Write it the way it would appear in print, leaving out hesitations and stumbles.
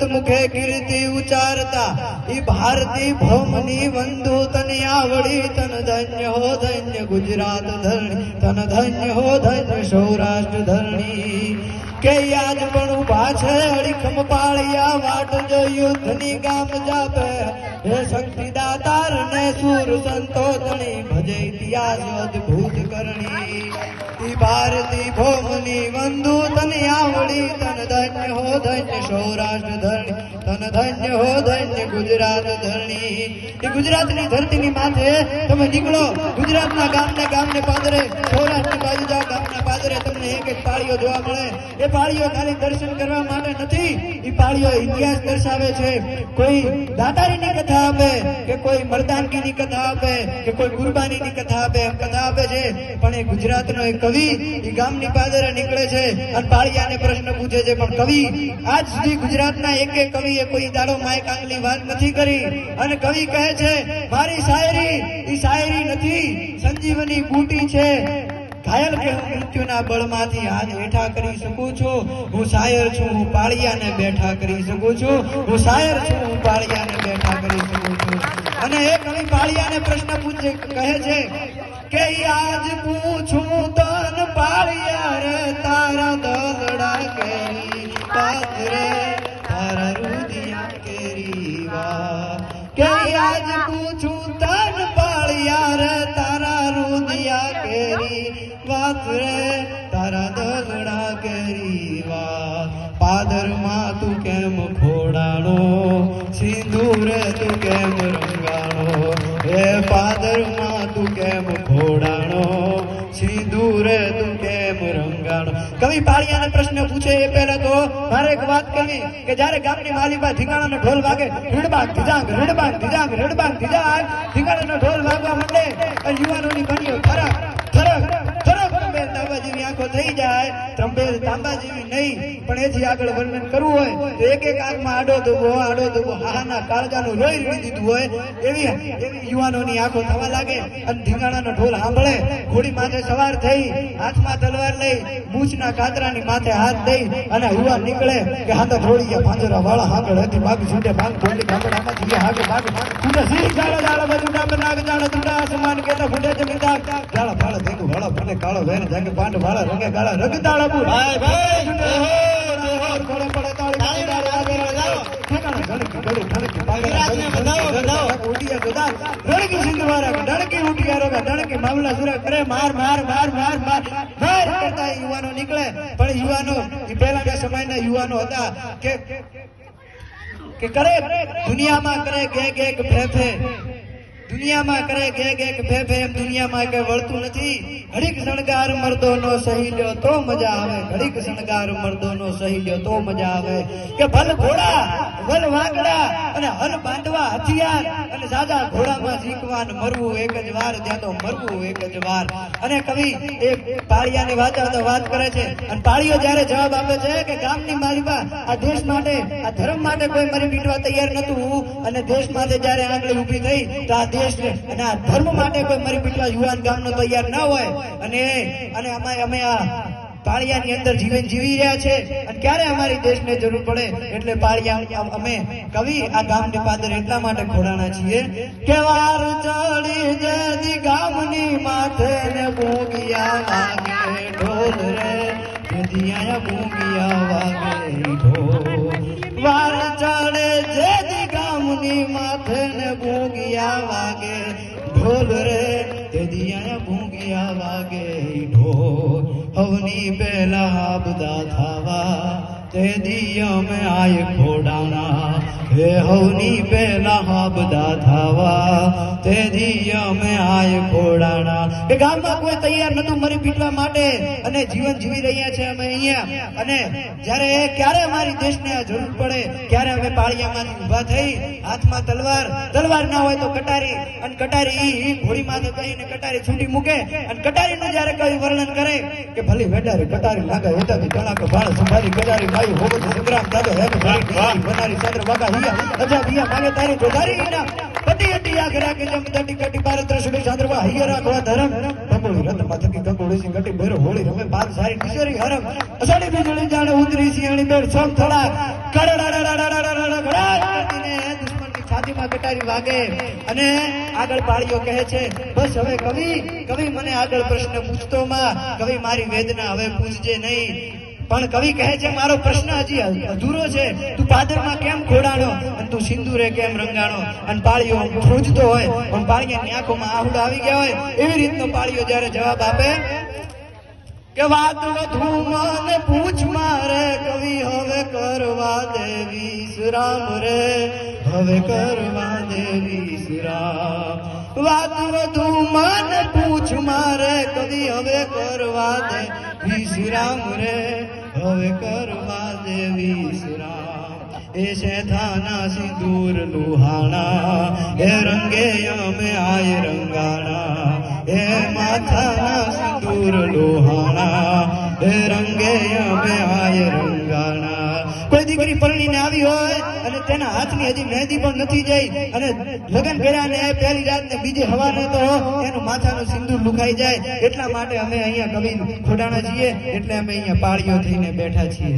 मुखे कीर्ति उचारता ई भारती भौमनी बंधु तन आवड़ी तन धन्य हो धन्य गुजरात धरणी तन धन्य हो धन्य सौराष्ट्र धरणी के आज पण उभा छे अड़ीखम पाळिया वाट जो युद्धनी गाम जापे हे शक्ति दातार ने सूर संतो धणी भजे इतिहास अद्भुत करणी ई भारती भौमनी बंधु तन आवड़ी तन धन्य हो धन्य सौराष्ट्र धरणी तन धन्य हो धन्य गुजरात धरणी ई गुजरातनी धरतीनी माथे तमे નીકળો ગુજરાતના ગામને પાદરે સૌરાષ્ટ્રની બાજુ જાઓ ગામના પાદરે તમને એક એક પાળીઓ જોવા મળે એ પાળીઓ ખાલી દર્શન કરવા માટે નથી એ પાળીઓ ઇતિહાસ દર્શાવે છે કોઈ દાતારીની કથા આપે કે કોઈ મર્દાનગીની કથા આપે કે કોઈ કુરબાનીની કથા આપે એમ કથા આપે છે પણ એ ગુજરાતનો એક કવિ એ ગામની પાદરે નીકળે છે અને પાળિયાને પ્રશ્ન પૂછે છે પણ કવિ આજ સુધી ગુજરાતના એક એક કવિએ કોઈ દાડો માઈક આંગલી વાત નથી કરી અને કવિ કહે છે મારી શાયરી એ શાયરી નથી સંજીવની બૂટી છે घायल के मृत्युना बळमांथी हाथ हेठा करी सकूं छुं हूँ शायर छुं हूँ पाळियाने बैठा करी सकूं छुं हूँ शायर छुं हूँ पाळियाने बैठा करी सकूं छुं अने एक कवि पाळियाने प्रश्न पूछे कहे छे के आज पूछूं तन पाळिया रे तारा दलड़ा केरी बात रे तारा रुदिया केरी वा के आज पूछूं तन पाळिया रे तारा रुदिया केरी વાત રે તારા દલડા કેરી વાત પાદર માં તું કેમ ખોડાણો સિંદૂર તું કેમ રંગાણો હે પાદર માં તું કેમ ખોડાણો સિંદૂર તું કેમ રંગાણો કવિ પાળિયાને પ્રશ્ન પૂછે એ પહેલા તો મારે એક વાત કહેવી કે જ્યારે ગામની માલીબા ધીંગાણાનો ઢોલ વાગે રીડબાગ ધીજાંગ રીડબાગ ધીજાંગ રીડબાગ ધીજાંગ ધીંગાણાનો ઢોલ વાગવા માંડે અને યુવાનોની બનીઓ થરક થરક तांबा जेवी आंखो थई जाए त्र्यंबेल तांबा जेवी नहीं पण एथी आगळ वर्णन करવું હોય તો એક એક આંખ માં આડો ધોબો હાહાના કાળજાનું લોહી રીડી દીધું હોય એવી યુવાનોની આંખો થવા લાગે અને ધીંગાણાનો ઢોલ સાંભળે ઘોડી માથે સવાર થઈ હાથમાં તલવાર લઈ મૂછના કાતરાની માથે હાથ દઈ અને યુવાન નીકળે કે હાથે થોડીયા પાંજરા વાળા હાગળ હતી બાગ છૂટે ભાંગ થોડી કામડામાંથી હાગે બાગ ફૂટે સીરી જાળો જાળો બધું નામ નાગ જાળો તુડા આસમાન કેતા ફૂટે જમીનદાર જાળો ફાળો દેખો વાળો ફને કાળો વેર જાગે પાંડ વાળા રંગે ગાળા રગતાળા બુ ભાઈ ભાઈ કોડે પડે તાળી તાળી આગે જાઓ ઠેકાણા ધડકી ગળી ઠડકી પાગરાને બધાઓ ઉડિયા ગદા રણકી સિંધવારા ડણકી ઉડિયા રોગા ડણકી મામલા સુરા કરે માર માર માર માર માર માર કરતા યુવાનો નીકળે પણ યુવાનો ઈ પહેલાના સમયના યુવાનો હતા કે કરે દુનિયામાં કરે ગેગ ફેફે દુનિયામાં કરે ગેગ ફેફે એમ દુનિયામાં કઈ વળતું નથી ઘડીક શણગાર મર્દોનો સહી લ્યો તો મજા આવે ઘડીક શણગાર મર્દોનો સહી લ્યો તો મજા આવે કે ભલ ઘોડા ભલ વાગડા અને હલ બાંધવા હથિયાર અને સાદા ઘોડામાં ઝીકવાન મરવું એક જ વાર ત્યાં તો મરવું એક જ વાર અને કવિ એ પાળિયાની વાત કરે છે અને પાળિયો જ્યારે જવાબ આપે છે કે ગામની માલિકા આ દેશ માટે આ ધર્મ માટે કોઈ મરી મીટવા તૈયાર નતું અને દેશ માટે જ્યારે આંગળી ઊભી થઈ તો આ દેશ અને આ ધર્મ માટે કોઈ મરી મીટવા યુવાન ગામનો તૈયાર ન હોય અને અમે આ પાળિયાની અંદર જીવન જીવી રહ્યા છે અને ક્યારે અમારી દેશને જરૂર પડે એટલે પાળિયા અમે કવિ આ ગામની પાદર એટલા માટે ખોડાણા છીએ કે વાર ચડી જતી ગામની માથે ને ભૂગિયા વાગે ઢોલ રે જදිયા ભૂગિયા વાગે ઢોલ વાર ચડે જતી ગામની માથે ને ભૂગિયા વાગે ઢોલ રે જદિયા ભૂગિયા વાગે ઢોલ હવની પહેલા બધા થાવા તે દિયા મેં આય ખોડાણા હે હવની પહેલા બધા થાવા તે દિયા મેં આય ખોડાણા એ ગામમાં કોઈ તૈયાર નતું મરી પીટવા માટે અને જીવન જીવી રહ્યા છે અમે અહીંયા અને જ્યારે ક્યારે અમારી દેશને જરૂર પડે ક્યારે અમે પાળિયામાંથી ઊભા થઈ હાથમાં તલવાર ના હોય તો કટારી અને કટારી ઘોડી માથે કહીને કટારી છૂટી મૂકે અને કટારીનું જ્યારે કઈ વર્ણન કરે કે ભલી વેડારી કટારી લાગે વેદાથી કણાક ભાળ સંભાળી ગજારી ભાઈ હોગત સંગ્રામ દાદો હેબ ભાઈ બનારી ચંદ્ર વાગા હિયા અજા દિયા માગે તારી જોધારી ઈના પતિ અટી આખરા કે જમ દટી કટી પારત્ર સુડી ચાંદ્રવા હિયા રાખવા ધરમ કંગોળી રત માથકી કંગોળી સી કટી ભેરો હોળી રમે પાર સારી કિશોરી હરમ અસાડી બીજળી જાણે ઉતરી સિયાણી બેડ સોમ થોડા કડડા કટારી વાગે અને આગળ પાળીઓ કહે છે બસ હવે કવિ મને આગળ પ્રશ્ન પૂછતો માં, કવિ મારી વેદના હવે પૂછજે નહીં. પણ કવિ કહે છે મારો પ્રશ્ન હજી અધૂરો છે, તું પાદરમાં કેમ ખોડાણો અને તું સિંદૂરે કેમ રંગાણો. અને પાળીઓ પૂછતો હોય પણ પાળીયાની આંખોમાં આહુડા આવી ગયા હોય એવી રીતનો પાળીઓ જ્યારે જવાબ આપે કે વાત વધુ મને પૂછ મારે કવિ હવે કરવા દે વિશ્રામ રે, હવે કરવા દે વિશ્રામ. વાત વધુ મને પૂછ મારે કવિ હવે કરવા દે વિશ્રામ રે, હવે કરવા દે વિશ્રામ. એ શેઠાના સિંદૂર લુહાણા એ રંગે અમે આય રંગાણા, એ માથાના સિંદૂર લુહાણા એ રંગે અમે આય રંગાણા. કોઈ દીકરી પરણીને આવી હોય અને તેના હાથની હજી મહેંદી પણ નથી જઈ અને લગ્ન કર્યા ને પહેલી રાત ને બીજી હવાને તો એનું માથાનું સિંદૂર લુખાઈ જાય, એટલા માટે અમે અહીંયા કવિ ખોડાણા છીએ, એટલે અમે અહીંયા પાળીઓ થઈને બેઠા છીએ.